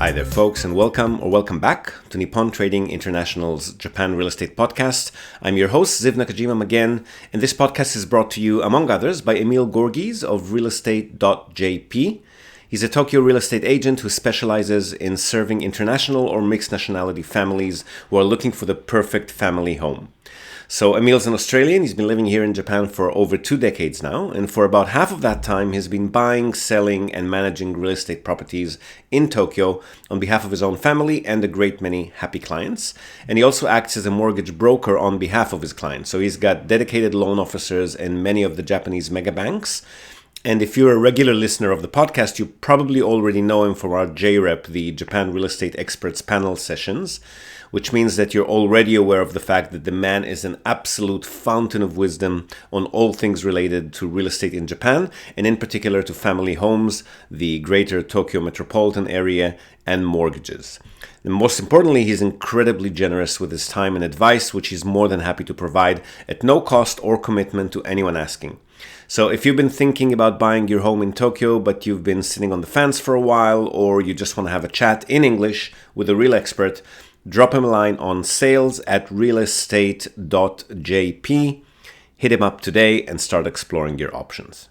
Hi there, folks, and welcome back to Nippon Trading International's Japan Real Estate Podcast. I'm your host, Ziv Nakajima again, and this podcast is brought to you, among others, by Emil Gorgis of realestate.jp. He's a Tokyo real estate agent who specializes in serving international or mixed nationality families who are looking for the perfect family home. So Emil's an Australian. He's been living here in Japan for over 2 decades now, and for about half of that time, he's been buying, selling, and managing real estate properties in Tokyo on behalf of his own family and a great many happy clients. And he also acts as a mortgage broker on behalf of his clients. So he's got dedicated loan officers in many of the Japanese mega banks. And if you're a regular listener of the podcast, you probably already know him from our JREP, the Japan Real Estate Experts Panel sessions, which means that you're already aware of the fact that the man is an absolute fountain of wisdom on all things related to real estate in Japan, and in particular to family homes, the greater Tokyo metropolitan area, and mortgages. And most importantly, he's incredibly generous with his time and advice, which he's more than happy to provide at no cost or commitment to anyone asking. So if you've been thinking about buying your home in Tokyo, but you've been sitting on the fence for a while, or you just want to have a chat in English with a real expert, drop him a line on sales@realestate.jp. Hit him up today and start exploring your options.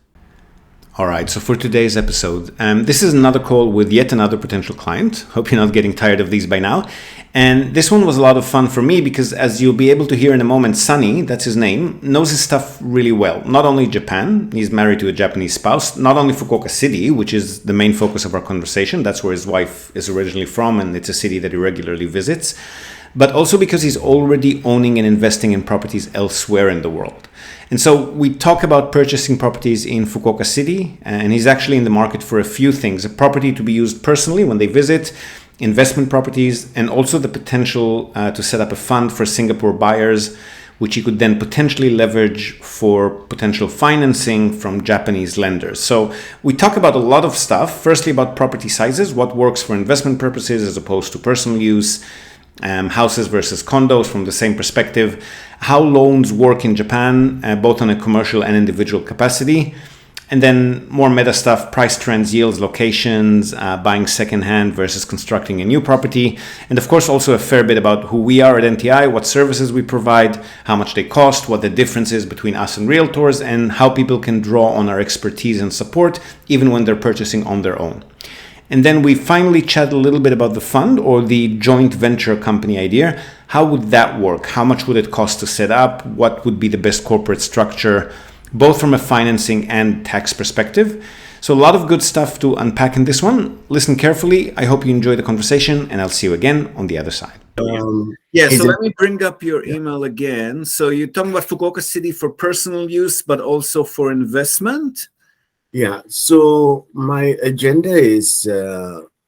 All right, so for today's episode, this is another call with yet another potential client. Hope you're not getting tired of these by now. And this one was a lot of fun for me because, as you'll be able to hear in a moment, Sunny, that's his name, knows his stuff really well. Not only Japan, he's married to a Japanese spouse, not only Fukuoka City, which is the main focus of our conversation, that's where his wife is originally from, and it's a city that he regularly visits, but also because he's already owning and investing in properties elsewhere in the world. And so we talk about purchasing properties in Fukuoka City, and he's actually in the market for a few things: a property to be used personally when they visit, investment properties, and also the potential to set up a fund for Singapore buyers, which he could then potentially leverage for potential financing from Japanese lenders. So we talk about a lot of stuff. Firstly, about property sizes, what works for investment purposes as opposed to personal use, houses versus condos from the same perspective, how loans work in Japan, both on a commercial and individual capacity, and then more meta stuff, price trends, yields, locations, buying secondhand versus constructing a new property, and of course also a fair bit about who we are at NTI, what services we provide, how much they cost, what the difference is between us and realtors, and how people can draw on our expertise and support even when they're purchasing on their own. And then we finally chat a little bit about the fund or the joint venture company idea. How would that work? How much would it cost to set up? What would be the best corporate structure, both from a financing and tax perspective? So a lot of good stuff to unpack in this one. Listen carefully. I hope you enjoy the conversation, and I'll see you again on the other side. So let me bring up your email again. So you're talking about Fukuoka City for personal use, but also for investment? Yeah, so my agenda is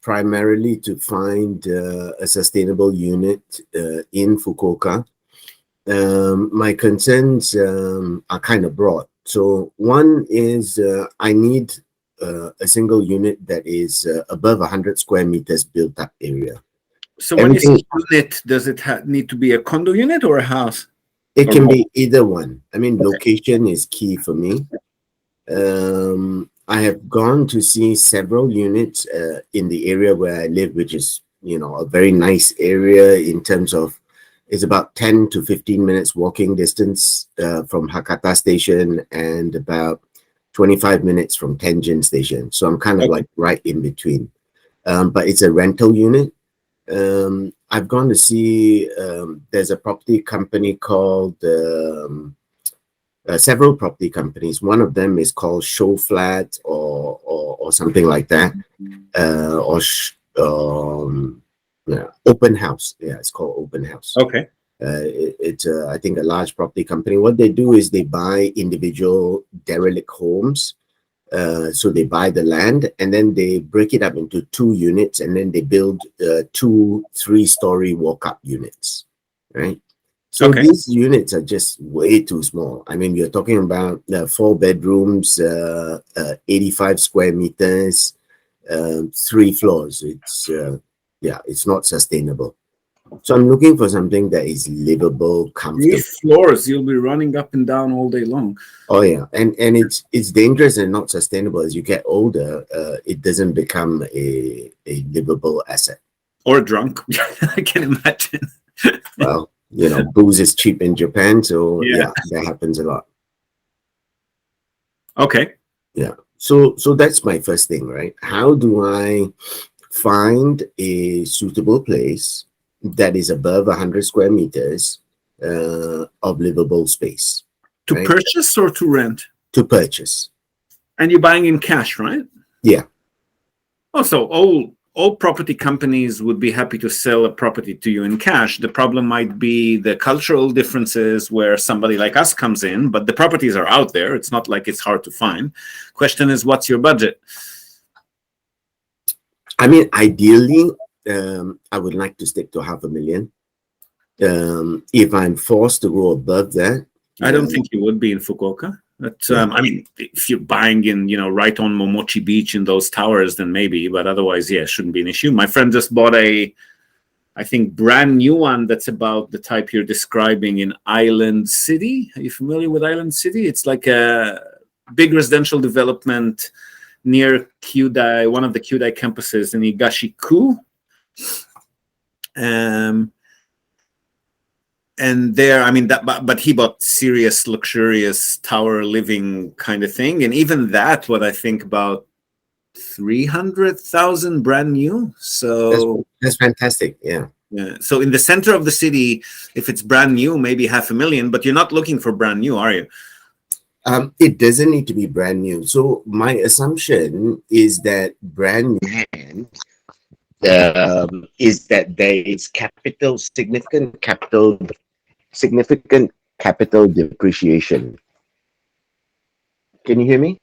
primarily to find a sustainable unit in Fukuoka. My concerns are kind of broad. So one is I need a single unit that is above 100 square meters built up area. So when you say unit, does it need to be a condo unit or a house? It can be either one. I mean, location is key for me. I have gone to see several units in the area where I live, which is, a very nice area in terms of it's about 10 to 15 minutes walking distance from Hakata Station and about 25 minutes from Tenjin Station. So I'm kind of like right in between. But it's a rental unit. I've gone to see, there's a property company called... several property companies. One of them is called Show Flat or something like that, Open House. Yeah, it's called Open House. Okay. It's I think a large property company. What they do is they buy individual derelict homes. So they buy the land and then they break it up into 2 units and then they build 2 3-story walk-up units, right? So these units are just way too small. I mean, you're talking about 4 bedrooms, 85 square meters, 3 floors. It's not sustainable. So I'm looking for something that is livable, comfortable. 3 floors, you'll be running up and down all day long. Oh yeah, and it's dangerous and not sustainable. As you get older, it doesn't become a livable asset. Or drunk, I can imagine. Well, booze is cheap in Japan, so yeah, that happens a lot. Okay. Yeah. So that's my first thing, right? How do I find a suitable place that is above 100 square meters of livable space? To right? purchase or to rent? To purchase. And you're buying in cash, right? Yeah. Also, all property companies would be happy to sell a property to you in cash. The problem might be the cultural differences where somebody like us comes in, but the properties are out there. It's not like it's hard to find. Question is, what's your budget? I mean, ideally, I would like to stick to $500,000. If I'm forced to go above that, I don't think you would be in Fukuoka. But I mean, if you're buying in, right on Momochi Beach in those towers, then maybe. But otherwise, yeah, it shouldn't be an issue. My friend just bought I think, brand new one that's about the type you're describing in Island City. Are you familiar with Island City? It's like a big residential development near Kyudai, one of the Kyudai campuses in Higashi-ku. And there, I mean, but he bought serious, luxurious tower living kind of thing. And even that, what I think about 300,000 brand new. So that's fantastic. Yeah. Yeah. So in the center of the city, if it's brand new, maybe 500,000, but you're not looking for brand new, are you? It doesn't need to be brand new. So my assumption is that brand new is that there is significant capital depreciation. Can you hear me?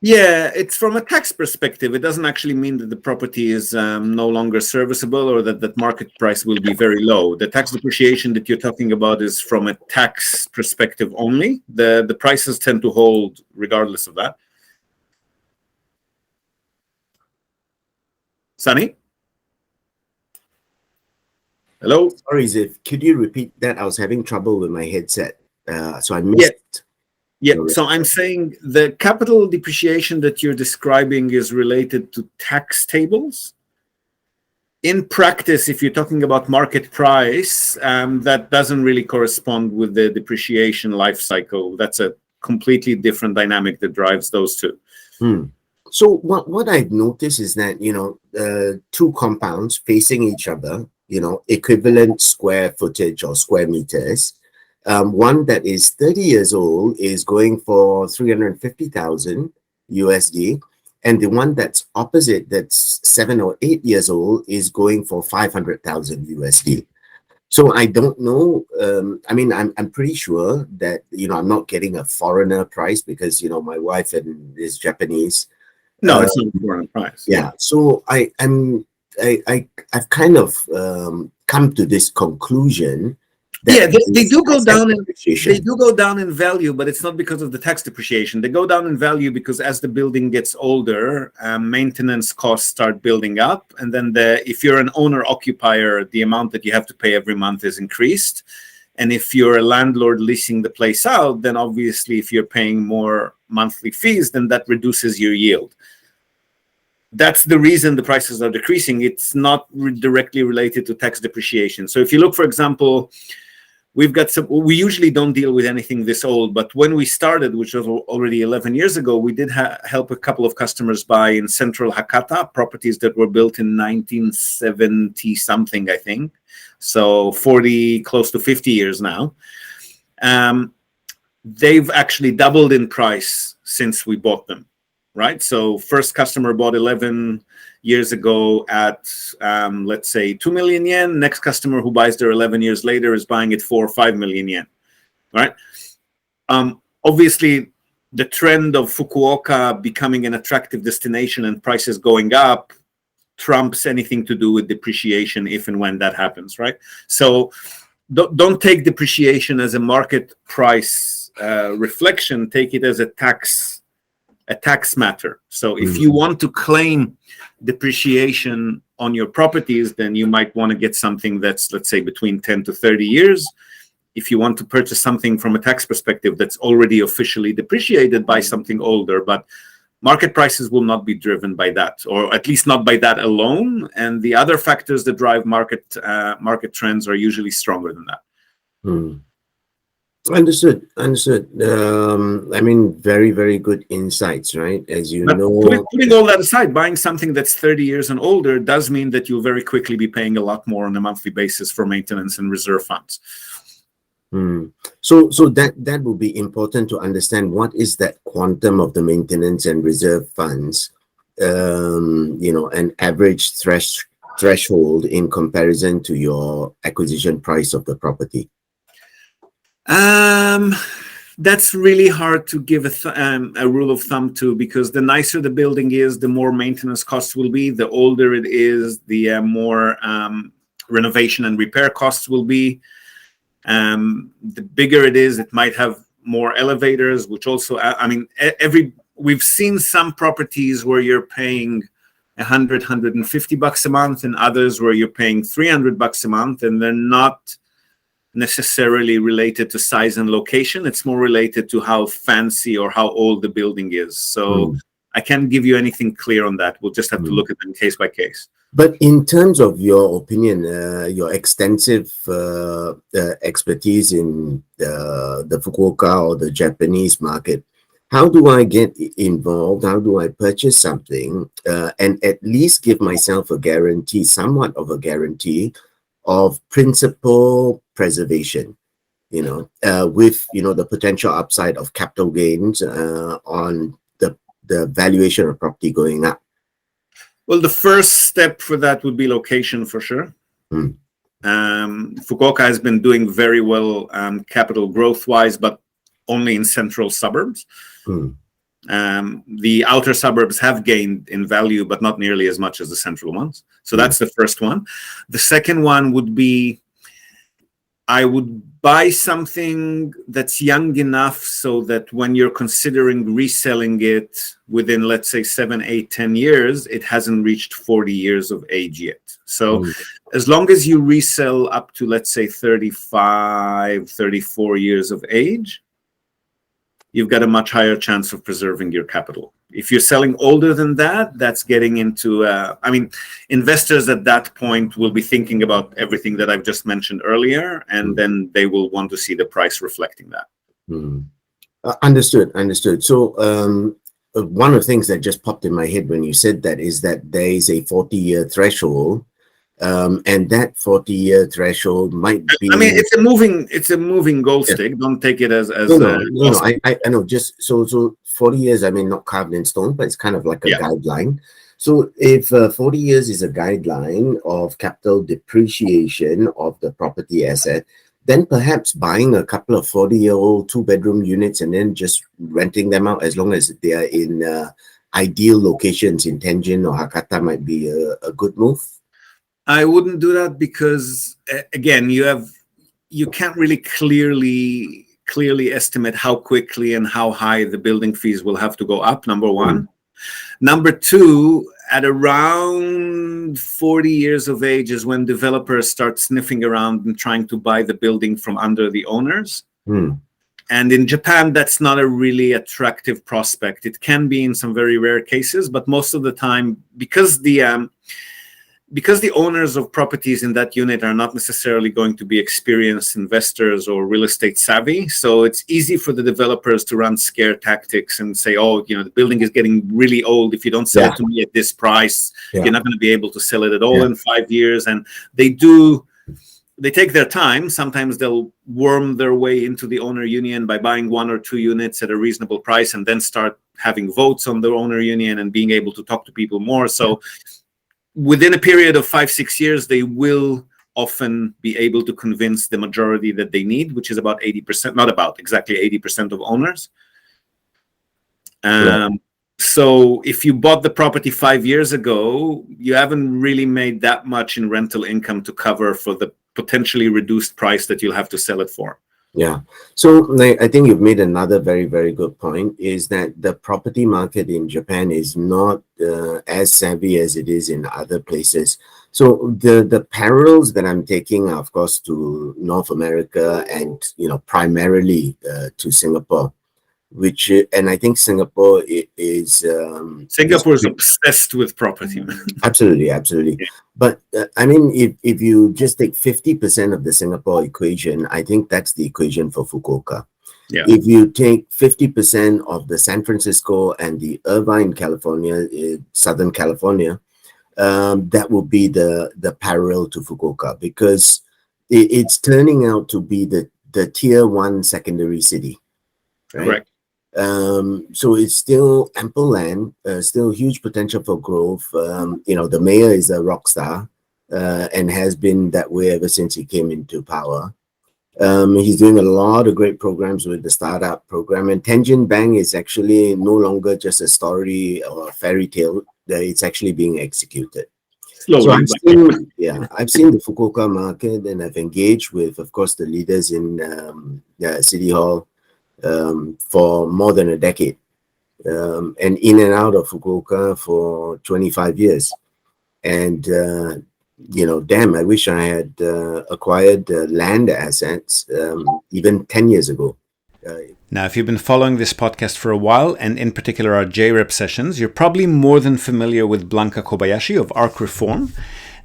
Yeah, it's from a tax perspective. It doesn't actually mean that the property is no longer serviceable or that the market price will be very low. The tax depreciation that you're talking about is from a tax perspective only. The prices tend to hold regardless of that. Sunny? Hello? Sorry, Ziv. Could you repeat that? I was having trouble with my headset, so I missed. Yeah, so I'm saying the capital depreciation that you're describing is related to tax tables. In practice, if you're talking about market price, that doesn't really correspond with the depreciation life cycle. That's a completely different dynamic that drives those two. So what I've noticed is that, two compounds facing each other, equivalent square footage or square meters, one that is 30 years old is going for 350,000 USD, and the one that's opposite, that's 7 or 8 years old, is going for 500,000 USD. So I don't know. I mean, I'm pretty sure that I'm not getting a foreigner price because my wife is Japanese. No, it's not a foreign price. Yeah. So I've kind of come to this conclusion. Yeah, they do go down in value, but it's not because of the tax depreciation. They go down in value because as the building gets older, maintenance costs start building up, and then if you're an owner occupier, the amount that you have to pay every month is increased. And if you're a landlord leasing the place out, then obviously if you're paying more monthly fees, then that reduces your yield. That's the reason the prices are decreasing. It's not directly related to tax depreciation. So if you look, for example, we usually don't deal with anything this old, but when we started, which was already 11 years ago, we did help a couple of customers buy in central Hakata properties that were built in 1970 something, I think. So 40, close to 50 years now. They've actually doubled in price since we bought them, right? So first customer bought 11 years ago at, let's say, 2 million yen. Next customer who buys there 11 years later is buying it for 5 million yen, right? Obviously, the trend of Fukuoka becoming an attractive destination and prices going up trumps anything to do with depreciation if and when that happens, right? So don't take depreciation as a market price reflection. Take it as a tax matter. So if you want to claim depreciation on your properties, then you might want to get something that's, let's say, between 10 to 30 years. If you want to purchase something from a tax perspective that's already officially depreciated by something older, but market prices will not be driven by that, or at least not by that alone. And the other factors that drive market trends are usually stronger than that. Hmm. Understood. I mean, very, very good insights, right? As you know, putting all that aside, buying something that's 30 years and older does mean that you'll very quickly be paying a lot more on a monthly basis for maintenance and reserve funds. So that will be important to understand. What is that quantum of the maintenance and reserve funds? An average threshold in comparison to your acquisition price of the property. That's really hard to give a rule of thumb to, because the nicer the building is, the more maintenance costs will be. The older it is, the more renovation and repair costs will be. The bigger it is, it might have more elevators, which also, we've seen some properties where you're paying $150 a month, and others where you're paying $300 a month, and they're not necessarily related to size and location. It's more related to how fancy or how old the building is. So I can't give you anything clear on that. We'll just have to look at them case by case. But in terms of your opinion, your extensive expertise in the Fukuoka or the Japanese market, how do I get involved? How do I purchase something and at least give myself a guarantee, somewhat of a guarantee of principal preservation, with the potential upside of capital gains on the valuation of property going up? Well, the first step for that would be location, for sure. Fukuoka has been doing very well capital growth-wise, but only in central suburbs. The outer suburbs have gained in value, but not nearly as much as the central ones. So that's the first one. The second one would be, I would buy something that's young enough so that when you're considering reselling it within, let's say, 7, 8, 10 years, it hasn't reached 40 years of age yet. So as long as you resell up to, let's say, 35, 34 years of age, you've got a much higher chance of preserving your capital. If you're selling older than that, that's getting into, investors at that point will be thinking about everything that I've just mentioned earlier, and then they will want to see the price reflecting that. Understood. So one of the things that just popped in my head when you said that is that there is a 40-year threshold. And that 40-year threshold might be. I mean, it's a moving goal stick. Don't take it as. No. I know. Just so 40 years. I mean, not carved in stone, but it's kind of like a guideline. So if 40 years is a guideline of capital depreciation of the property asset, then perhaps buying a couple of 40-year-old 2-bedroom units and then just renting them out, as long as they are in ideal locations in Tenjin or Hakata, might be a good move. I wouldn't do that because, again, you can't really clearly estimate how quickly and how high the building fees will have to go up, number one. Number two, at around 40 years of age is when developers start sniffing around and trying to buy the building from under the owners. And in Japan, that's not a really attractive prospect. It can be in some very rare cases, but most of the time, because the owners of properties in that unit are not necessarily going to be experienced investors or real estate savvy, so it's easy for the developers to run scare tactics and say, the building is getting really old. If you don't sell it to me at this price, you're not going to be able to sell it at all in 5 years. And they take their time. Sometimes they'll worm their way into the owner union by buying 1 or 2 units at a reasonable price and then start having votes on the owner union and being able to talk to people more. So within a period of 5-6 years, they will often be able to convince the majority that they need, which is about 80%, not about, exactly 80% of owners. So if you bought the property 5 years ago, you haven't really made that much in rental income to cover for the potentially reduced price that you'll have to sell it for. Yeah. So I think you've made another very, very good point, is that the property market in Japan is not as savvy as it is in other places. So the parallels that I'm taking are, of course, to North America and, primarily to Singapore, and I think Singapore is Singapore is obsessed with property. absolutely, absolutely. Yeah. But I mean, if you just take 50% of the Singapore equation, I think that's the equation for Fukuoka. Yeah. If you take 50% of the San Francisco and the Irvine, California, Southern California, that will be the parallel to Fukuoka, because it's turning out to be the tier one secondary city, right? Correct. So it's still ample land, still huge potential for growth. The mayor is a rock star, and has been that way ever since he came into power. He's doing a lot of great programs with the startup program, and Tenjin Bank is actually no longer just a story or a fairy tale. It's actually being executed. Slowly. So I've seen the Fukuoka market, and I've engaged with, of course, the leaders in the City Hall for more than a decade, and in and out of Fukuoka for 25 years. And, damn, I wish I had acquired land assets even 10 years ago. Now, if you've been following this podcast for a while, and in particular our JREP sessions, you're probably more than familiar with Blanca Kobayashi of Arc Reform.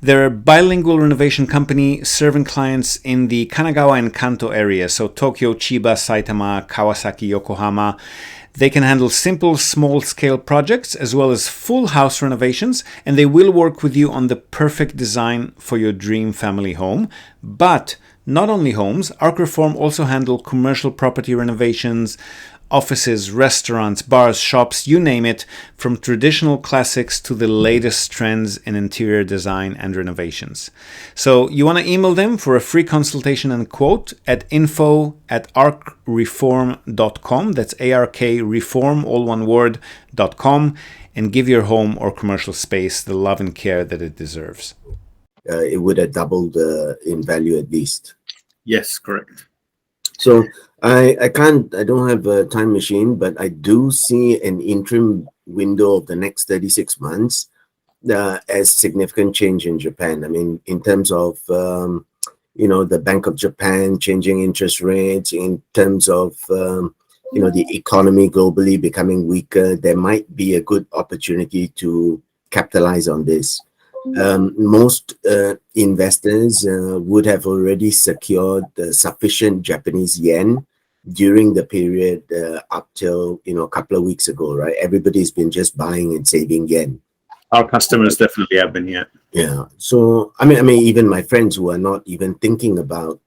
They're a bilingual renovation company serving clients in the Kanagawa and Kanto area, so Tokyo, Chiba, Saitama, Kawasaki, Yokohama. They can handle simple, small-scale projects as well as full house renovations, and they will work with you on the perfect design for your dream family home. But not only homes, Arc Reform also handle commercial property renovations, offices, restaurants, bars, shops, you name it, from traditional classics to the latest trends in interior design and renovations. So you want to email them for a free consultation and quote at info@arcreform.com. That's ARK reform, all one word, .com, and give your home or commercial space the love and care that it deserves. It would have doubled in value at least. Yes, correct. So I don't have a time machine, but I do see an interim window of the next 36 months as significant change in Japan. I mean, in terms of, the Bank of Japan changing interest rates, in terms of, the economy globally becoming weaker, there might be a good opportunity to capitalize on this. Most investors would have already secured sufficient Japanese yen during the period up till a couple of weeks ago, right? Everybody's been just buying and saving yen. Our customers definitely have been, yeah. Yeah. So I mean, even my friends who are not even thinking about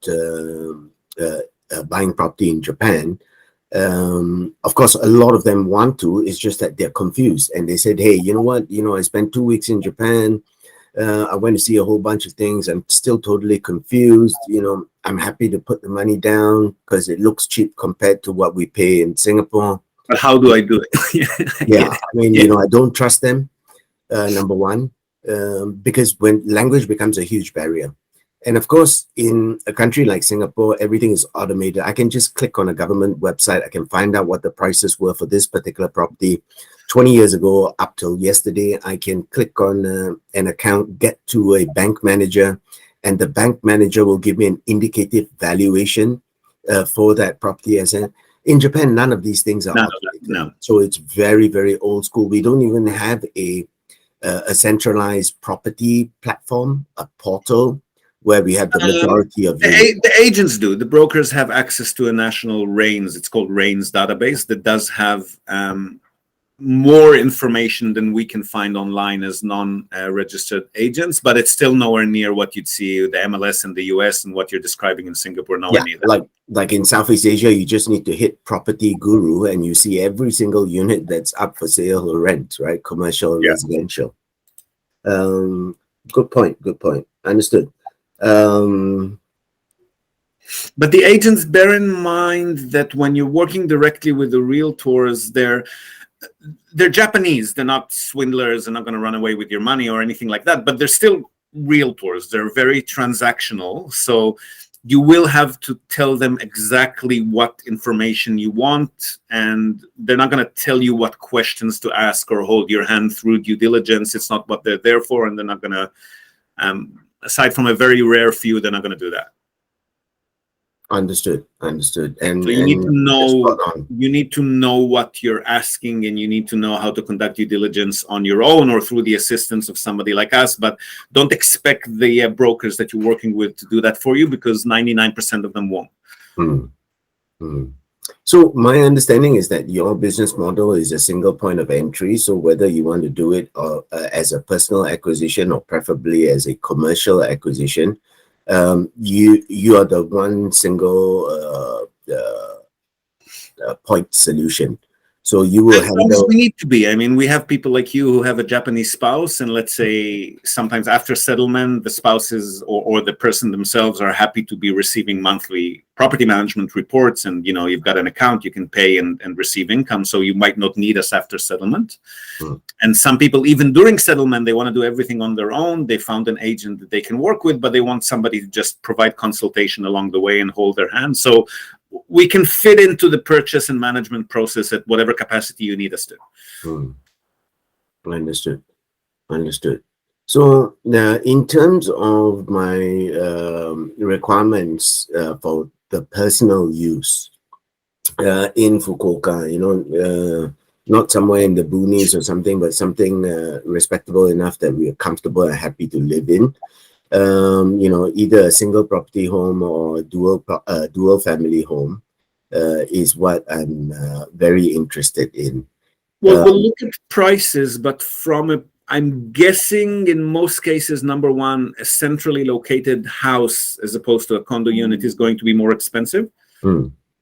buying property in Japan, of course, a lot of them want to. It's just that they're confused, and they said, "Hey, you know what? I spent 2 weeks in Japan. I went to see a whole bunch of things. I'm still totally confused. I'm happy to put the money down because it looks cheap compared to what we pay in Singapore. But how do I do it?" Yeah, I mean, I don't trust them. Number one, because when language becomes a huge barrier. And of course, in a country like Singapore, everything is automated. I can just click on a government website. I can find out what the prices were for this particular property. 20 years ago, up till yesterday, I can click on an account, get to a bank manager, and the bank manager will give me an indicative valuation for that property asset. In Japan, none of these things are automated. No. So it's very, very old school. We don't even have a centralized property platform, a portal, where we have the majority of the agents do. The brokers have access to a national RAINS. It's called RAINS database that does have more information than we can find online as non-registered agents, but it's still nowhere near what you'd see the MLS in the US and what you're describing in Singapore. Nowhere near that. Like in Southeast Asia, you just need to hit Property Guru and you see every single unit that's up for sale or rent, right? Commercial or residential. Good point. Understood. But the agents, bear in mind that when you're working directly with the realtors, they're Japanese. They're not swindlers. They're not going to run away with your money or anything like that. But they're still realtors. They're very transactional. So you will have to tell them exactly what information you want, and they're not going to tell you what questions to ask or hold your hand through due diligence. It's not what they're there for, and they're not going to, aside from a very rare few, they're not going to do that. Understood. And so you need to know, what you're asking, and you need to know how to conduct due diligence on your own or through the assistance of somebody like us. But don't expect the brokers that you're working with to do that for you, because 99% of them won't. So my understanding is that your business model is a single point of entry. So whether you want to do it as a personal acquisition or preferably as a commercial acquisition, you are the one single point solution. So you will handle. We need to be. I mean, we have people like you who have a Japanese spouse, and let's say sometimes after settlement, the spouses or the person themselves are happy to be receiving monthly property management reports, and you've got an account you can pay and receive income. So you might not need us after settlement. And some people, even during settlement, they want to do everything on their own. They found an agent that they can work with, but they want somebody to just provide consultation along the way and hold their hand. So we can fit into the purchase and management process at whatever capacity you need us to. Understood. So now, in terms of my requirements for the personal use in Fukuoka, not somewhere in the boonies or something, but something respectable enough that we are comfortable and happy to live in. Either a single property home or a dual family home is what I'm very interested in. Well, we'll look at prices, but I'm guessing in most cases, number one, a centrally located house as opposed to a condo unit is going to be more expensive.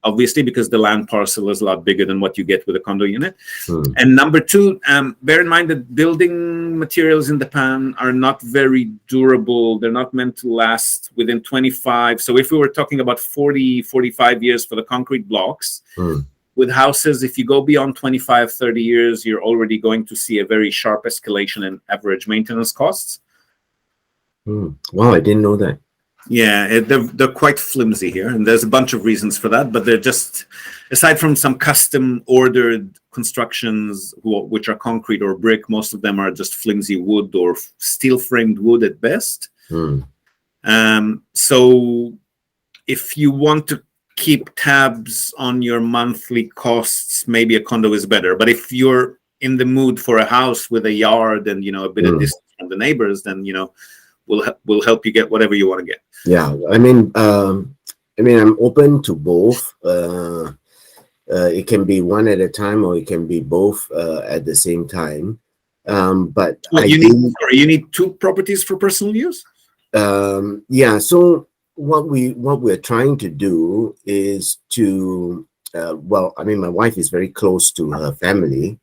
Obviously, because the land parcel is a lot bigger than what you get with a condo unit. And number two, bear in mind that building materials in Japan are not very durable. They're not meant to last within 25. So if we were talking about 40, 45 years for the concrete blocks, with houses, if you go beyond 25, 30 years, you're already going to see a very sharp escalation in average maintenance costs. Wow, I didn't know that. Yeah, they're quite flimsy here, and there's a bunch of reasons for that. But they're just, aside from some custom ordered constructions, which are concrete or brick, most of them are just flimsy wood or steel framed wood at best. So if you want to keep tabs on your monthly costs, maybe a condo is better. But if you're in the mood for a house with a yard and a bit of distance from the neighbors, then we'll help you get whatever you want to get. Yeah, I mean, I'm open to both. It can be one at a time, or it can be both at the same time. But you need two properties for personal use. Yeah. So what we're trying to do is to, my wife is very close to her family.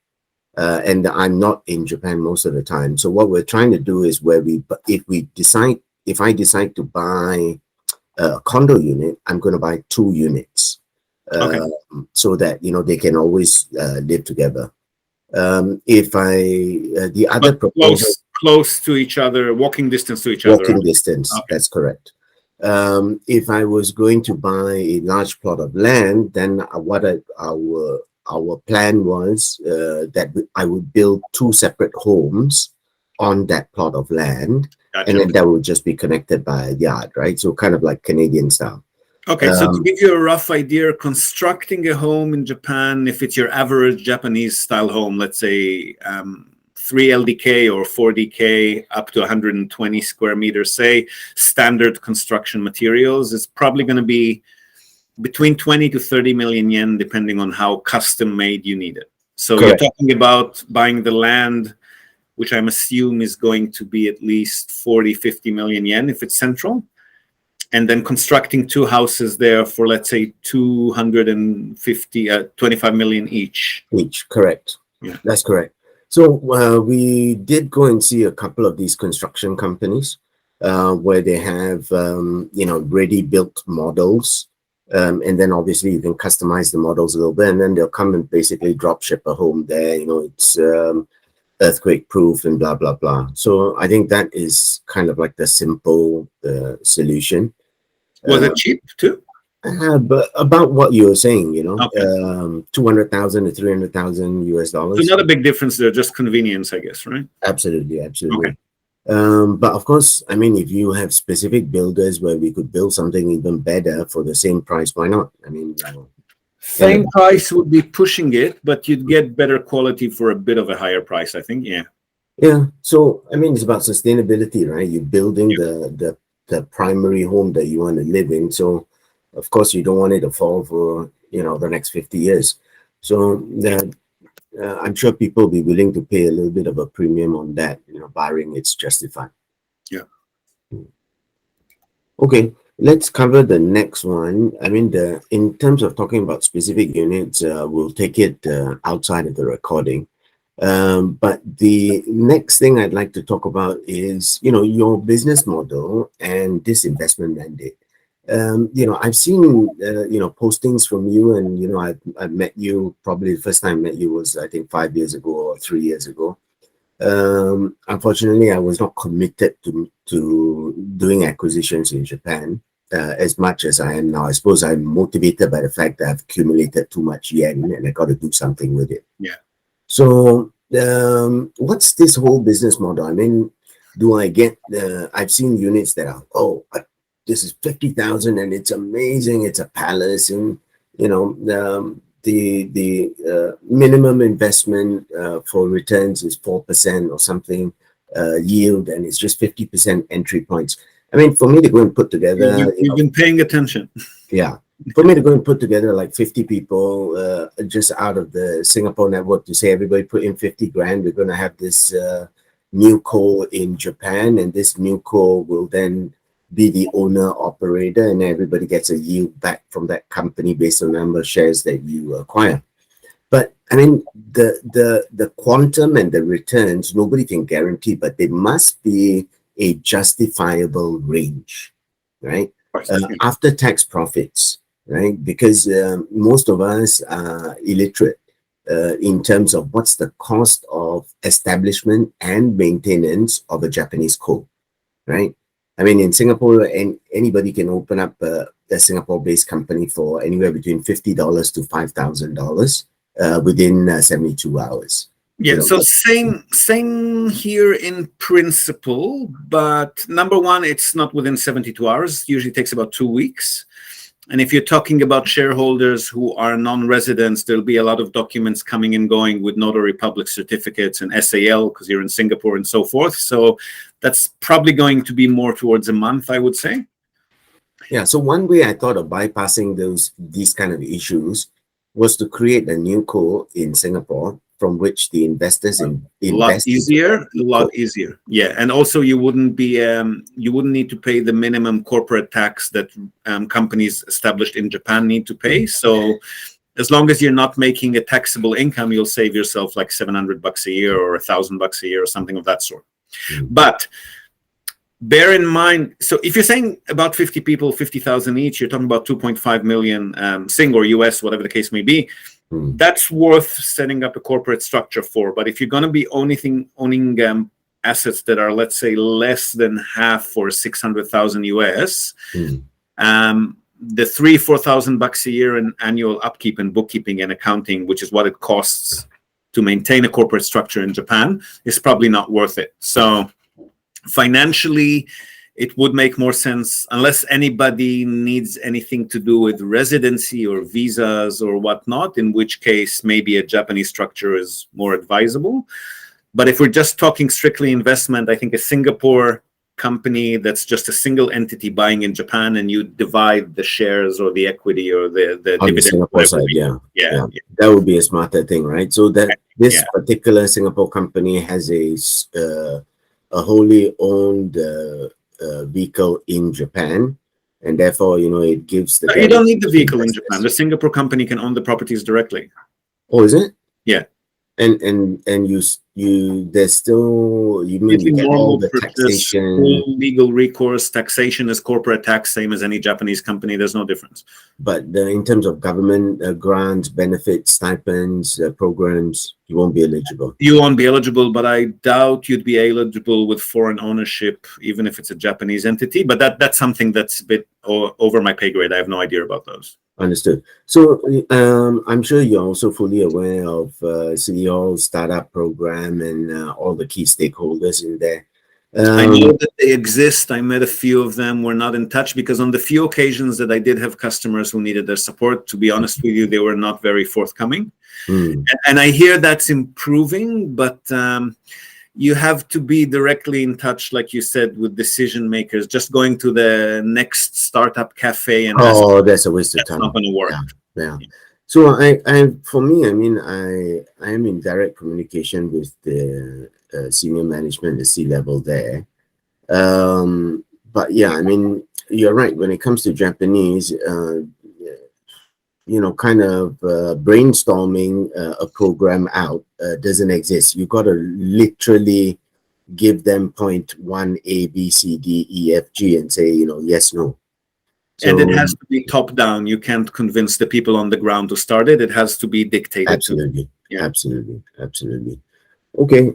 And I'm not in Japan most of the time. So what we're trying to do is if I decide to buy a condo unit, I'm going to buy 2 units, so that they can always live together. The other proposal, close to each other, walking distance to each other. Walking distance, that's correct. If I was going to buy a large plot of land, then our plan was that I would build 2 separate homes on that plot of land. Gotcha. And then that would just be connected by a yard, right? So kind of like Canadian style. Okay, so to give you a rough idea, constructing a home in Japan, if it's your average Japanese style home, let's say 3 LDK or 4 DK up to 120 square meters, say, standard construction materials, is probably going to be between 20 to 30 million yen, depending on how custom made you need it. So Correct. You're talking about buying the land, which I'm assume is going to be at least 40, 50 million yen if it's central. And then constructing 2 houses there for, let's say, 25 million each. Correct. Yeah, that's correct. So we did go and see a couple of these construction companies where they have, ready built models. And then obviously you can customize the models a little bit, and then they'll come and basically drop ship a home there. It's earthquake proof and blah, blah, blah. So I think that is kind of like the simple solution. Was it cheap too? But about what you were saying, Okay. 200,000 to 300,000 US So dollars. not a big difference there, just convenience, I guess, right? Absolutely, absolutely. Okay. But of course, I mean, if you have specific builders where we could build something even better for the same price, why not? I mean, Same price would be pushing it, but you'd get better quality for a bit of a higher price, I think. Yeah. Yeah. So I mean, it's about sustainability, right? You're building the primary home that you want to live in. So of course you don't want it to fall for the next 50 years. So I'm sure people will be willing to pay a little bit of a premium on that, barring it's justified. Yeah. Okay, let's cover the next one. I mean, in terms of talking about specific units, we'll take it outside of the recording. But the next thing I'd like to talk about is, your business model and this investment mandate. I've seen, postings from you, and, I've met you, probably the first time I met you was, I think, 5 years ago or 3 years ago. Unfortunately, I was not committed to doing acquisitions in Japan as much as I am now. I suppose I'm motivated by the fact that I've accumulated too much yen and I got to do something with it. Yeah. So, what's this whole business model? I mean, do I get I've seen units that are, this is 50,000 and it's amazing. It's a palace, and the minimum investment for returns is 4% or something yield, and it's just 50% entry points. I mean, for me to go and put together, you've been paying attention. Yeah. For me to go and put together like 50 people just out of the Singapore network to say everybody put in 50 grand, we're going to have this new co in Japan, and this new co will then be the owner operator, and everybody gets a yield back from that company based on the number of shares that you acquire. But I mean, the quantum and the returns, nobody can guarantee, but there must be a justifiable range, right? After tax profits, right? Because most of us are illiterate in terms of what's the cost of establishment and maintenance of a Japanese co, right? I mean, in Singapore, anybody can open up a Singapore-based company for anywhere between $50 to $5,000 within 72 hours. Yeah, so same here in principle, but number one, it's not within 72 hours. It usually takes about 2 weeks. And if you're talking about shareholders who are non-residents, there'll be a lot of documents coming and going with notary public certificates and SAL because you're in Singapore and so forth. So that's probably going to be more towards a month, I would say. Yeah, so one way I thought of bypassing these kind of issues was to create a new co in Singapore from which the investors invest. A lot easier. Yeah, and also you wouldn't need to pay the minimum corporate tax that companies established in Japan need to pay. So as long as you're not making a taxable income, you'll save yourself like $700 a year or $1,000 a year or something of that sort. But bear in mind, so if you're saying about 50 people, 50,000 each, you're talking about 2.5 million Sing or US, whatever the case may be. That's worth setting up a corporate structure for. But if you're going to be owning assets that are, let's say, less than half for 600,000 US, the $3,000-4,000 a year in annual upkeep and bookkeeping and accounting, which is what it costs to maintain a corporate structure in Japan, is probably not worth it. So financially, it would make more sense unless anybody needs anything to do with residency or visas or whatnot, in which case maybe a Japanese structure is more advisable. But if we're just talking strictly investment, I think a Singapore company that's just a single entity buying in Japan and you divide the shares or the equity or the dividend. The Singapore side, yeah. That would be a smarter thing, right? So that this particular Singapore company has a wholly owned vehicle in Japan, and therefore it gives the you don't need the vehicle in Japan. The Singapore company can own the properties directly. Oh, is it? Yeah. And there's still, you mean you Completely get all normal the purchase, taxation, full legal recourse. Taxation is corporate tax, same as any Japanese company. There's no difference. but in terms of government grants, benefits, stipends, programs, you won't be eligible. You won't be eligible, but I doubt you'd be eligible with foreign ownership, even if it's a Japanese entity. But that's something that's a bit over my pay grade. I have no idea about those. Understood. So I'm sure you're also fully aware of City Hall's startup program and all the key stakeholders in there. I know that they exist. I met a few of them. We're not in touch because on the few occasions that I did have customers who needed their support, to be honest with you, they were not very forthcoming. And I hear that's improving, but you have to be directly in touch, like you said, with decision makers. Just going to the next startup cafe and that's a waste of time. Not going to work. Yeah. So for me, I mean, I am in direct communication with the senior management, the C-level there. But yeah, I mean, you're right. When it comes to Japanese, kind of brainstorming a program out doesn't exist. You got to literally give them point 1 A B C D E F G and say, yes, no. So, and it has to be top down. You can't convince the people on the ground to start it. It has to be dictated. Absolutely. Yeah. Absolutely. Okay.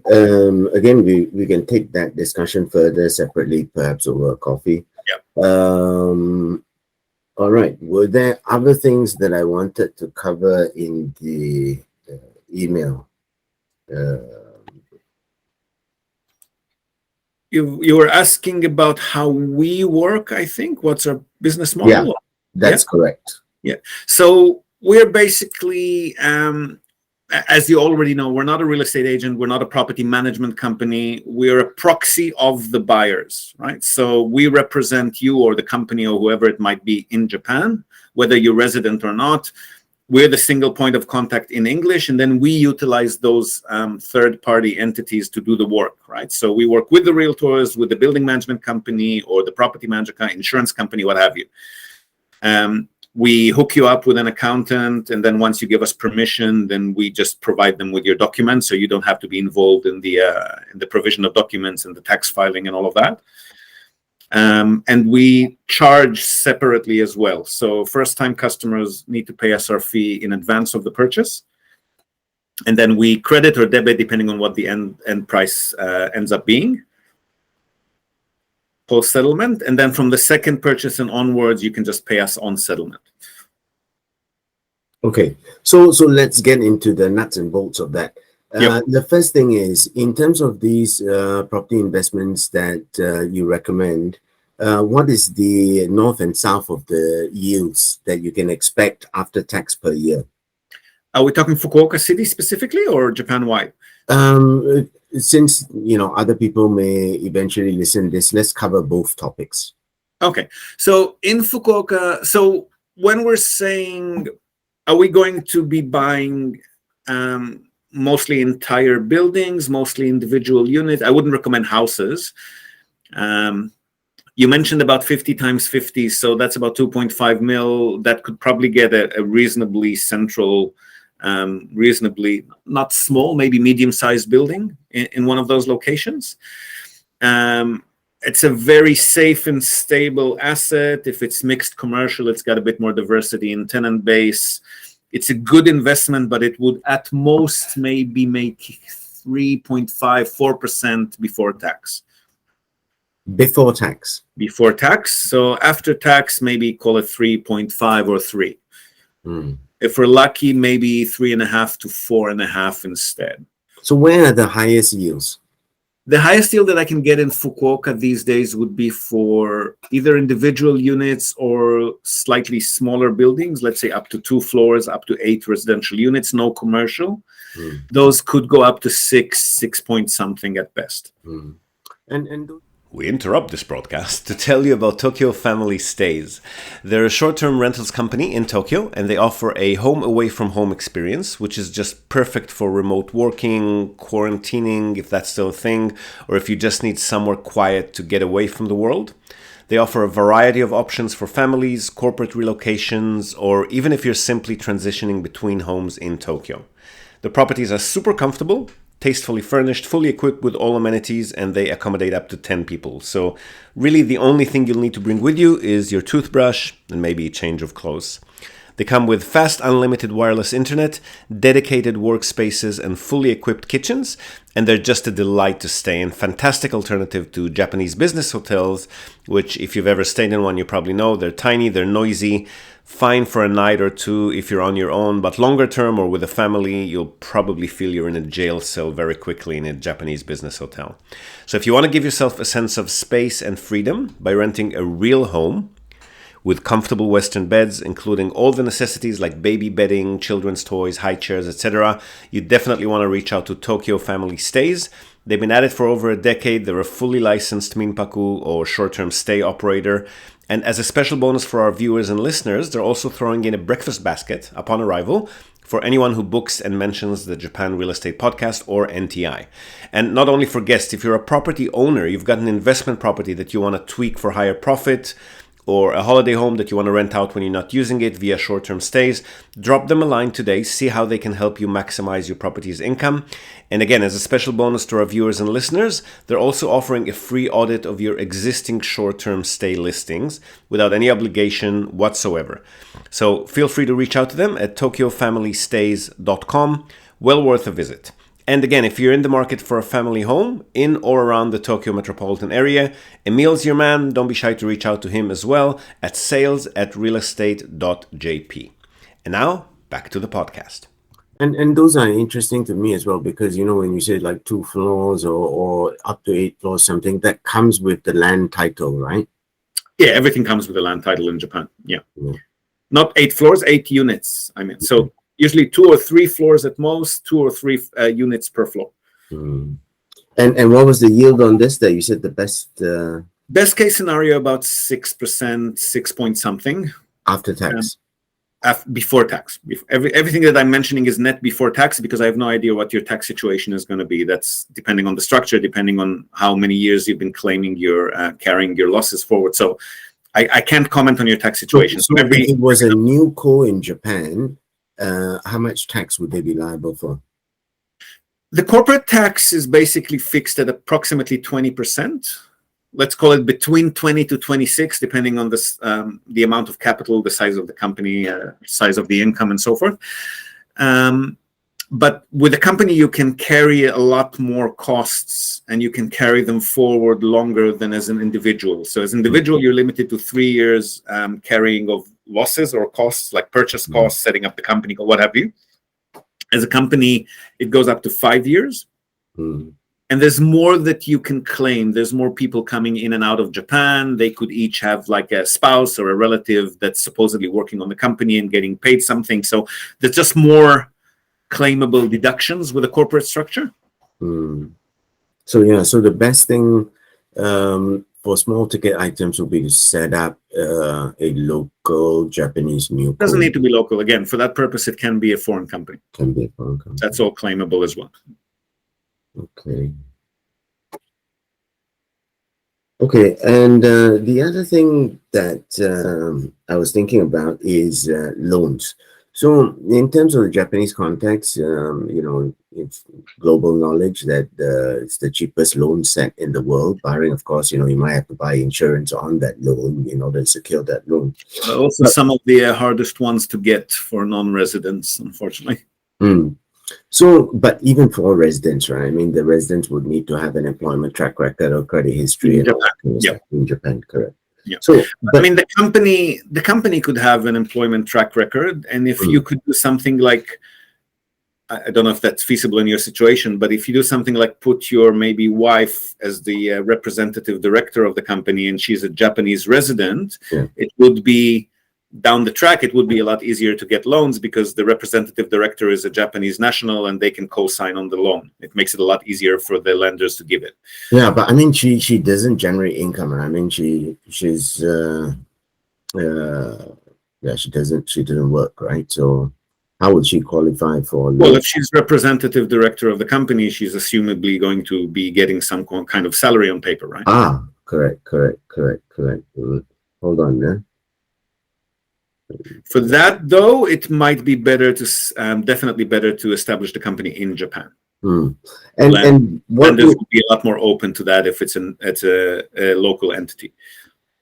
Again, we can take that discussion further separately, perhaps over coffee. Yeah. All right. Were there other things that I wanted to cover in the email? You were asking about how we work, I think. What's our business model? Yeah, that's correct. Yeah. So we're basically, as you already know, we're not a real estate agent. We're not a property management company. We're a proxy of the buyers, right? So we represent you or the company or whoever it might be in Japan, whether you're resident or not. We're the single point of contact in English, and then we utilize those third-party entities to do the work, right? So we work with the realtors, with the building management company or the property management insurance company, what have you. We hook you up with an accountant, and then once you give us permission, then we just provide them with your documents, so you don't have to be involved in the provision of documents and the tax filing and all of that. And we charge separately as well. So first-time customers need to pay us our fee in advance of the purchase. And then we credit or debit, depending on what the end price ends up being, post-settlement. And then from the second purchase and onwards, you can just pay us on settlement. Okay. So let's get into the nuts and bolts of that. Yep. The first thing is, in terms of these property investments that you recommend, what is the north and south of the yields that you can expect after tax per year? Are we talking Fukuoka City specifically or Japan-wide? Since other people may eventually listen to this, let's cover both topics. Okay. So in Fukuoka, so when we're saying, are we going to be buying mostly entire buildings, mostly individual units? I wouldn't recommend houses. You mentioned about 50 times 50, so that's about 2.5 mil. That could probably get a reasonably central, reasonably not small, maybe medium-sized building in one of those locations. It's a very safe and stable asset. If it's mixed commercial, it's got a bit more diversity in tenant base. It's a good investment, but it would at most maybe make 3.5, 4% before tax. Before tax? Before tax. So after tax, maybe call it 3.5 or 3. If we're lucky, maybe 3.5 to 4.5 instead. So where are the highest yields? The highest yield that I can get in Fukuoka these days would be for either individual units or slightly smaller buildings, let's say up to 2 floors, up to 8 residential units, no commercial. Those could go up to 6 point something at best. We interrupt this broadcast to tell you about Tokyo Family Stays. They're a short-term rentals company in Tokyo, and they offer a home away from home experience, which is just perfect for remote working, quarantining, if that's still a thing, or if you just need somewhere quiet to get away from the world. They offer a variety of options for families, corporate relocations, or even if you're simply transitioning between homes in Tokyo. The properties are super comfortable, tastefully furnished, fully equipped with all amenities, and they accommodate up to 10 people. So really the only thing you'll need to bring with you is your toothbrush and maybe a change of clothes. They come with fast unlimited wireless internet, dedicated workspaces, and fully equipped kitchens, and they're just a delight to stay in. Fantastic alternative to Japanese business hotels, which if you've ever stayed in one, you probably know they're tiny, they're noisy, fine for a night or two if you're on your own, but longer term or with a family, you'll probably feel you're in a jail cell very quickly in a Japanese business hotel. So if you want to give yourself a sense of space and freedom by renting a real home, with comfortable Western beds, including all the necessities like baby bedding, children's toys, high chairs, etc., you definitely want to reach out to Tokyo Family Stays. They've been at it for over a decade. They're a fully licensed minpaku or short-term stay operator. And as a special bonus for our viewers and listeners, they're also throwing in a breakfast basket upon arrival for anyone who books and mentions the Japan Real Estate Podcast or NTI. And not only for guests, if you're a property owner, you've got an investment property that you want to tweak for higher profit, or a holiday home that you want to rent out when you're not using it via short-term stays, drop them a line today, see how they can help you maximize your property's income. And again, as a special bonus to our viewers and listeners, they're also offering a free audit of your existing short-term stay listings without any obligation whatsoever. So feel free to reach out to them at tokyofamilystays.com. Well worth a visit. And again, if you're in the market for a family home in or around the Tokyo metropolitan area, Emil's your man. Don't be shy to reach out to him as well at sales@realestate.jp. And now, back to the podcast. And those are interesting to me as well, because, you know, when you say like 2 floors or up to 8 floors, something that comes with the land title, right? Yeah, everything comes with a land title in Japan. Yeah. Not 8 floors, 8 units. I mean, so usually 2 or 3 floors at most, 2 or 3 units per floor. And what was the yield on this that you said the best? Best case scenario, about 6%, 6 point something. After tax? Before tax. Everything that I'm mentioning is net before tax, because I have no idea what your tax situation is going to be. That's depending on the structure, depending on how many years you've been claiming your carrying your losses forward. So I can't comment on your tax situation. So if it was a new co in Japan, how much tax would they be liable for? The corporate tax is basically fixed at approximately 20%. Let's call it between 20 to 26, depending on the amount of capital, the size of the company, size of the income, and so forth. But with a company, you can carry a lot more costs, and you can carry them forward longer than as an individual. So as an individual, you're limited to 3 years carrying of losses or costs, like purchase costs, setting up the company, or what have you. As a company, it goes up to 5 years. And there's more that you can claim. There's more people coming in and out of Japan. They could each have like a spouse or a relative that's supposedly working on the company and getting paid something. So there's just more claimable deductions with a corporate structure. So the best thing for small ticket items would be to set up a local Japanese new. Doesn't need to be local. Again, for that purpose, it can be a foreign company. Can be a foreign company. That's all claimable as well. Okay, and the other thing that I was thinking about is loans. So in terms of the Japanese context, it's global knowledge that it's the cheapest loan set in the world, barring, of course, you might have to buy insurance on that loan in order to secure that loan. Also, some of the hardest ones to get for non-residents, unfortunately. So, but even for residents, right? I mean, the residents would need to have an employment track record or credit history in Japan, correct? Yeah. So, I mean, the company could have an employment track record, and if you could do something like, I don't know if that's feasible in your situation, but if you do something like put your maybe wife as the representative director of the company, and she's a Japanese resident, it would be down the track, it would be a lot easier to get loans because the representative director is a Japanese national and they can co-sign on the loan. It makes it a lot easier for the lenders to give it. Yeah, but I mean, she doesn't generate income. I mean, she doesn't work, right? So how would she qualify for? Well, if she's representative director of the company, she's assumably going to be getting some kind of salary on paper, right? Correct. Hold on there. For that, though, it might be better to definitely better to establish the company in Japan. And what lenders will be a lot more open to that if it's a local entity.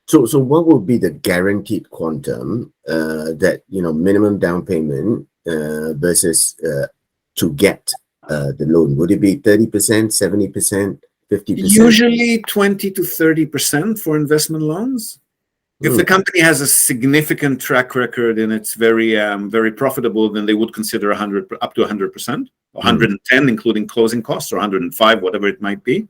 So what would be the guaranteed quantum that minimum down payment versus to get the loan? Would it be 30%, 70%, 50%? Usually 20 to 30% for investment loans. If the company has a significant track record and it's very very profitable, then they would consider up to 100%, 110 including closing costs, or 105, whatever it might be.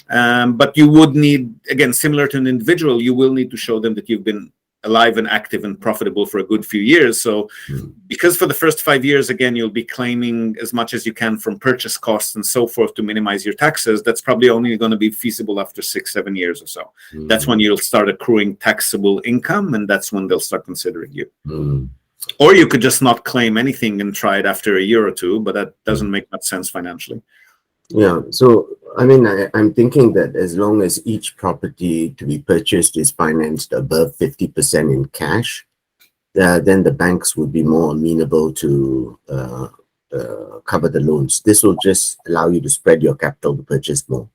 But you would need, again, similar to an individual, you will need to show them that you've been alive and active and profitable for a good few years. So because for the first 5 years, again, you'll be claiming as much as you can from purchase costs and so forth to minimize your taxes, that's probably only going to be feasible after 6-7 years or so. That's when you'll start accruing taxable income, and that's when they'll start considering you. Or you could just not claim anything and try it after a year or two, but that doesn't make much sense financially. Yeah, so I mean, I'm thinking that as long as each property to be purchased is financed above 50% in cash, then the banks would be more amenable to cover the loans. This will just allow you to spread your capital to purchase more.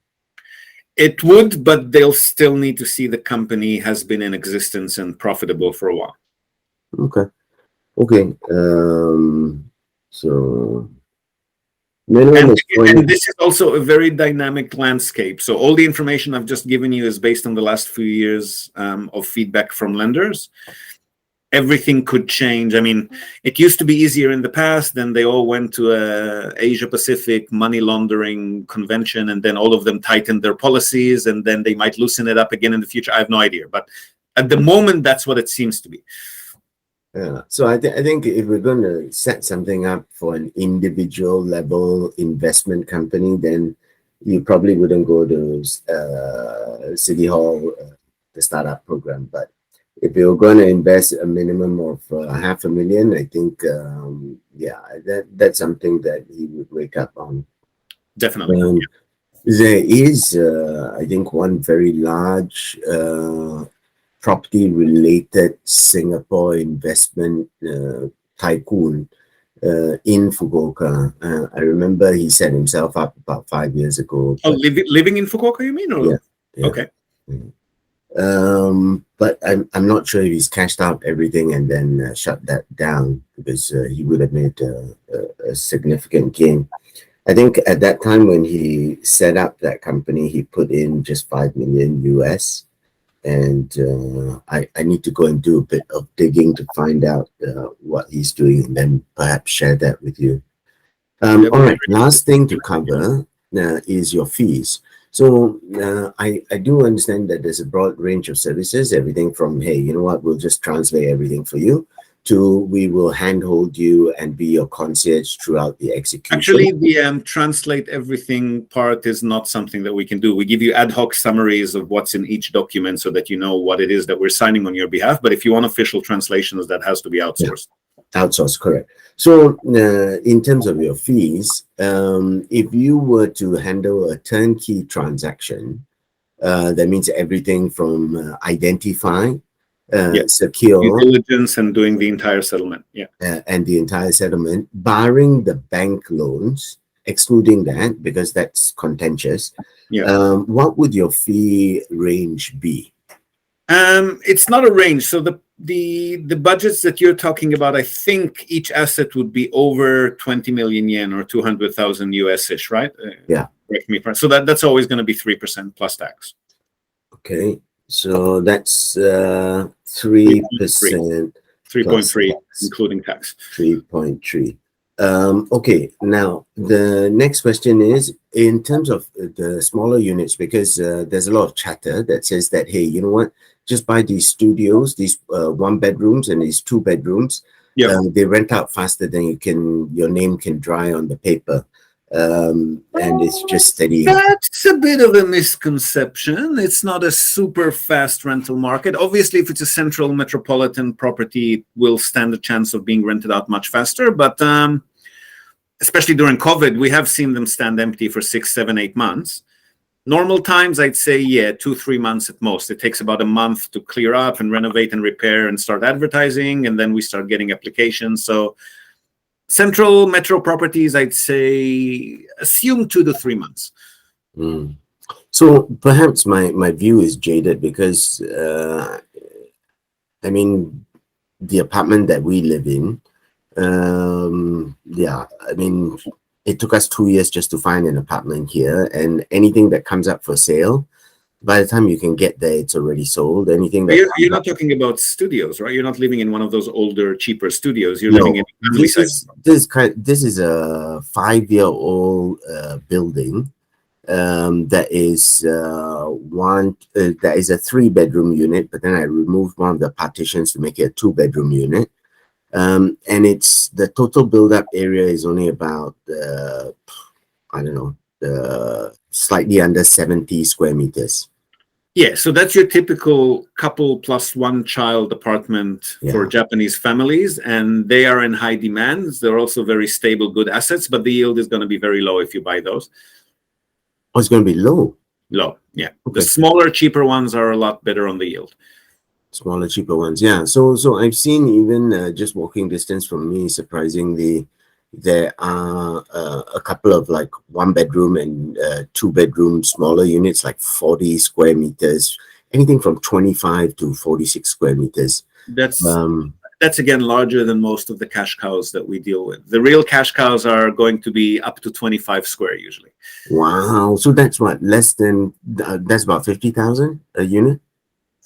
It would, but they'll still need to see the company has been in existence and profitable for a while. Okay. So. And this is also a very dynamic landscape. So all the information I've just given you is based on the last few years of feedback from lenders. Everything could change. I mean, it used to be easier in the past. Then they all went to a Asia Pacific money laundering convention, and then all of them tightened their policies, and then they might loosen it up again in the future. I have no idea. But at the moment, that's what it seems to be. Yeah, so I think if we're going to set something up for an individual level investment company, then you probably wouldn't go to City Hall, the startup program. But if you're going to invest a minimum of $500,000, I think, that's something that he would wake up on. Definitely. There is, I think, one very large property-related Singapore investment tycoon in Fukuoka. I remember he set himself up about 5 years ago. Oh, living in Fukuoka, you mean? Or? Yeah. Okay. But I'm not sure if he's cashed out everything and then shut that down, because he would have made a significant gain. I think at that time when he set up that company, he put in just $5 million US. And I need to go and do a bit of digging to find out what he's doing, and then perhaps share that with you. All right, last thing to cover is your fees. So I do understand that there's a broad range of services, everything from, hey, you know what, we'll just translate everything for you, to we will handhold you and be your concierge throughout the execution. Actually, the translate everything part is not something that we can do. We give you ad hoc summaries of what's in each document so that you know what it is that we're signing on your behalf. But if you want official translations, that has to be outsourced. Yeah. Outsourced, correct. So in terms of your fees, if you were to handle a turnkey transaction, that means everything from identify, secure, due diligence, and doing the entire settlement. And the entire settlement, barring the bank loans, excluding that because that's contentious. What would your fee range be? It's not a range. So the budgets that you're talking about, I think each asset would be over 20 million yen or 200,000 US-ish, right? Correct me. So that's always going to be 3% plus tax. Okay. So that's 3%. 3.3, including tax. 3.3. Okay. Now the next question is in terms of the smaller units, because there's a lot of chatter that says that, hey, you know what? Just buy these studios, these 1 bedrooms and these 2 bedrooms. They rent out faster than your name can dry on the paper. And it's just steady. That's a bit of a misconception. It's not a super fast rental market. Obviously, if it's a central metropolitan property, it will stand a chance of being rented out much faster. But especially during COVID, we have seen them stand empty for 6, 7, 8 months. Normal times, I'd say, 2-3 months at most. It takes about a month to clear up and renovate and repair and start advertising, and then we start getting applications. So central metro properties, I'd say, assume 2 to 3 months. So perhaps my view is jaded because, I mean, the apartment that we live in, I mean, it took us 2 years just to find an apartment here, and anything that comes up for sale, by the time you can get there, it's already sold. Anything that you're not talking about studios, right? You're not living in one of those older, cheaper studios. You're No, living in a family size. this is a 5-year-old building that is that is a 3-bedroom unit, but then I removed one of the partitions to make it a 2-bedroom unit. And it's the total build-up area is only about I don't know, slightly under 70 square meters. Yeah, so that's your typical couple plus one child apartment for Japanese families, and they are in high demand. They're also very stable, good assets, but the yield is going to be very low if you buy those. Oh, it's going to be low? Low, yeah. Okay. The smaller, cheaper ones are a lot better on the yield. Smaller, cheaper ones, yeah. So I've seen even just walking distance from me, surprisingly, there are a couple of like 1-bedroom and 2-bedroom smaller units, like 40 square meters, anything from 25 to 46 square meters. That's again larger than most of the cash cows that we deal with. The real cash cows are going to be up to 25 square usually. Wow. So that's what, less than, that's about 50,000 a unit?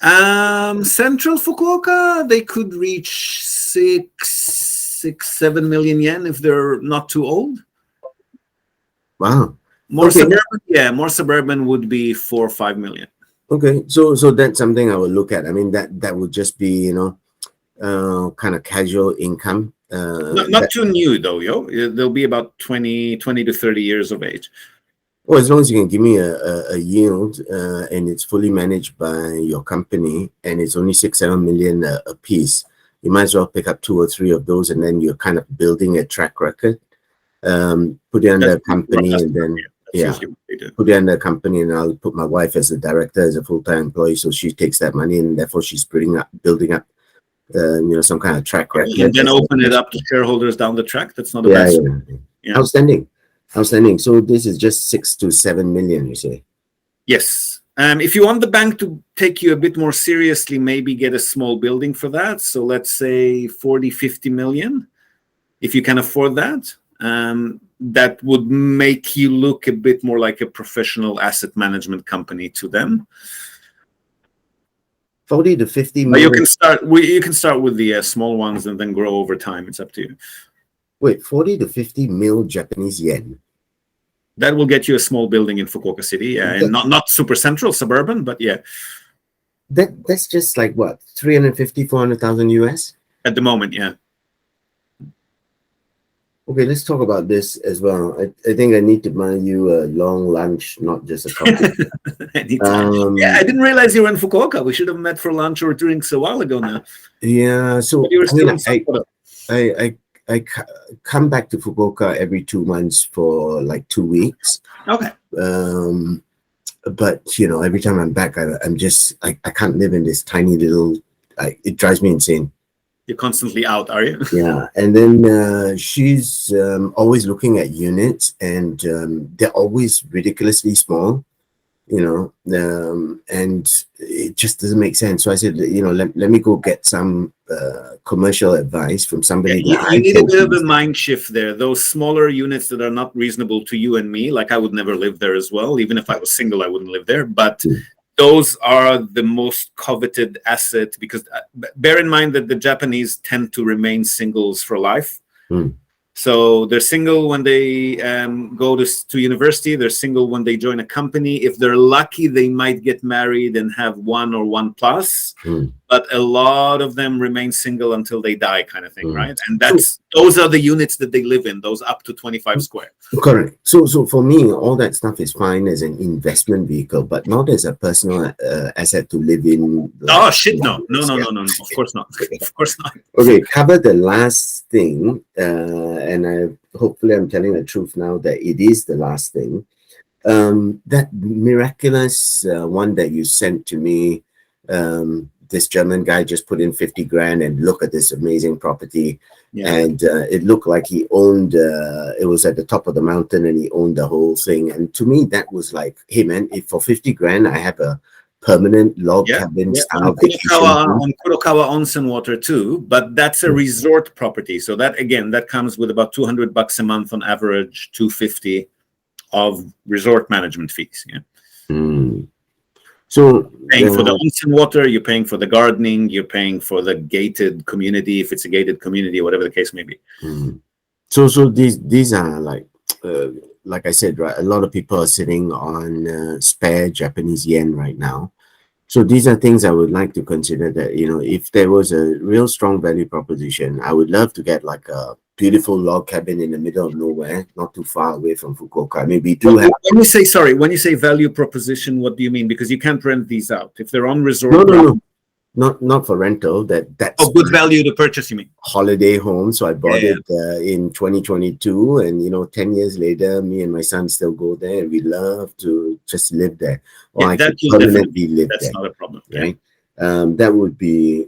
Central Fukuoka, they could reach 6-7 million yen if they're not too old. Wow. More suburban, more suburban would be 4 or 5 million. Okay, so that's something I will look at. I mean, that would just be, you know, kind of casual income. Not too new though, they'll be about 20 to 30 years of age. Well, as long as you can give me a yield and it's fully managed by your company and it's only 6-7 million a piece, you might as well pick up 2 or 3 of those, and then you're kind of building a track record. Put it under a company, and then put it under a company, and I'll put my wife as the director, as a full-time employee, so she takes that money, and therefore she's building up, you know, some kind of track record. And then open it up to shareholders down the track. That's not a bad yeah. Outstanding. So this is just 6 to 7 million, you say? Yes. If you want the bank to take you a bit more seriously, maybe get a small building for that. So let's say 40-50 million, if you can afford that. That would make you look a bit more like a professional asset management company to them. 40 to 50 million. But you can start with the small ones and then grow over time. It's up to you. Wait, 40 to 50 mil Japanese yen. That will get you a small building in Fukuoka City, and not super central, suburban, but yeah. That's just like what, 350,000-400,000 US? At the moment, yeah. Okay, let's talk about this as well. I think I need to buy you a long lunch, not just a coffee. Yeah, I didn't realize you were in Fukuoka. We should have met for lunch or drinks a while ago now. Yeah, so you were still in Sapporo. I come back to Fukuoka every 2 months for like 2 weeks. Okay. But you know, every time I'm back, I'm just I can't live in this tiny little. It drives me insane. You're constantly out, are you? Yeah, and then she's always looking at units, and they're always ridiculously small, you know, and it just doesn't make sense. So I said, you know, let me go get some commercial advice from somebody. You need a bit of a mind shift there. Those smaller units that are not reasonable to you and me, like I would never live there as well. Even if I was single, I wouldn't live there. But those are the most coveted asset, because bear in mind that the Japanese tend to remain singles for life. So they're single when they go to university. They're single when they join a company. If they're lucky, they might get married and have 1 or 1+. But a lot of them remain single until they die, kind of thing, right? And those are the units that they live in, those up to 25 square. Correct. So for me, all that stuff is fine as an investment vehicle, but not as a personal asset to live in. Oh shit! No. Of course not. Of course not. Okay, cover the last thing, and hopefully I'm telling the truth now that it is the last thing. That miraculous one that you sent to me, this German guy just put in 50 grand and look at this amazing property. Yeah. And it looked like he owned, it was at the top of the mountain and he owned the whole thing. And to me, that was like, hey man, if for 50 grand, I have a permanent log cabin style vacation. On Fukuoka onsen water too, but that's a resort property. So that, again, that comes with about $200 a month on average, 250 of resort management fees. Yeah. So paying for the onsen water, you're paying for the gardening, you're paying for the gated community, if it's a gated community, whatever the case may be. So these are like I said, right? A lot of people are sitting on spare Japanese yen right now. So these are things I would like to consider that, you know, if there was a real strong value proposition, I would love to get like a beautiful log cabin in the middle of nowhere, not too far away from Fukuoka. I mean, we do have... When you say value proposition, what do you mean? Because you can't rent these out. If they're on resort... No. Not for rental. That's good value to purchase, you mean? Holiday home. So I bought it in 2022, and you know, 10 years later, me and my son still go there, and we love to just live there. Or I could permanently live there. That's not a problem, right? That would be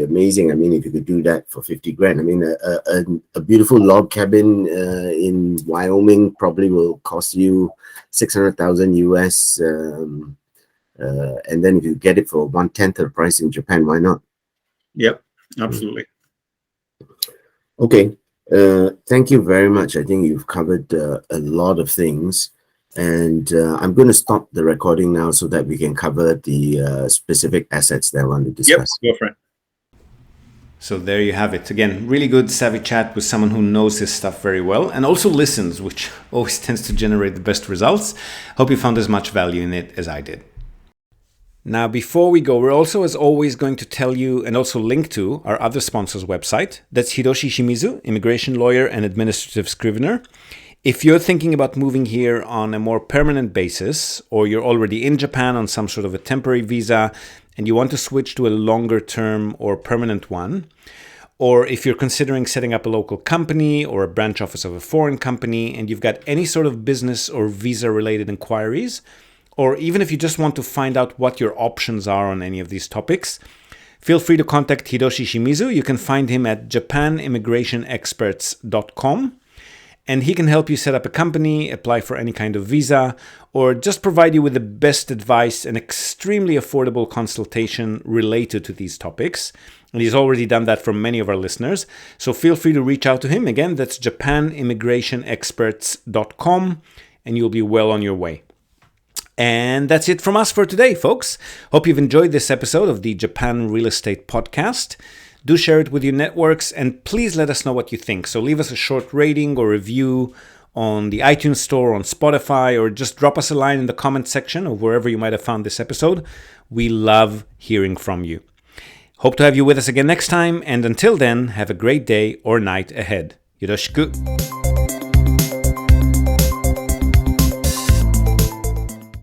amazing. I mean, if you could do that for 50 grand. I mean, a beautiful log cabin in Wyoming probably will cost you 600,000 US. And then if you get it for 1/10 of the price in Japan, why not? Yep, absolutely. Okay. Thank you very much. I think you've covered a lot of things. And I'm going to stop the recording now so that we can cover the specific assets that I want to discuss. Yep, go for it. So there you have it. Again, really good savvy chat with someone who knows his stuff very well and also listens, which always tends to generate the best results. Hope you found as much value in it as I did. Now, before we go, we're also, as always, going to tell you and also link to our other sponsor's website. That's Hiroshi Shimizu, immigration lawyer and administrative scrivener. If you're thinking about moving here on a more permanent basis, or you're already in Japan on some sort of a temporary visa and you want to switch to a longer term or permanent one, or if you're considering setting up a local company or a branch office of a foreign company and you've got any sort of business or visa related inquiries, or even if you just want to find out what your options are on any of these topics, feel free to contact Hiroshi Shimizu. You can find him at japanimmigrationexperts.com, and he can help you set up a company, apply for any kind of visa, or just provide you with the best advice and extremely affordable consultation related to these topics. And he's already done that for many of our listeners. So feel free to reach out to him. Again, that's japanimmigrationexperts.com, and you'll be well on your way. And that's it from us for today, folks. Hope you've enjoyed this episode of the Japan Real Estate Podcast. Do share it with your networks, and please let us know what you think. So leave us a short rating or review on the iTunes Store, on Spotify, or just drop us a line in the comment section or wherever you might have found this episode. We love hearing from you. Hope to have you with us again next time, and until then, have a great day or night ahead. Yoroshiku.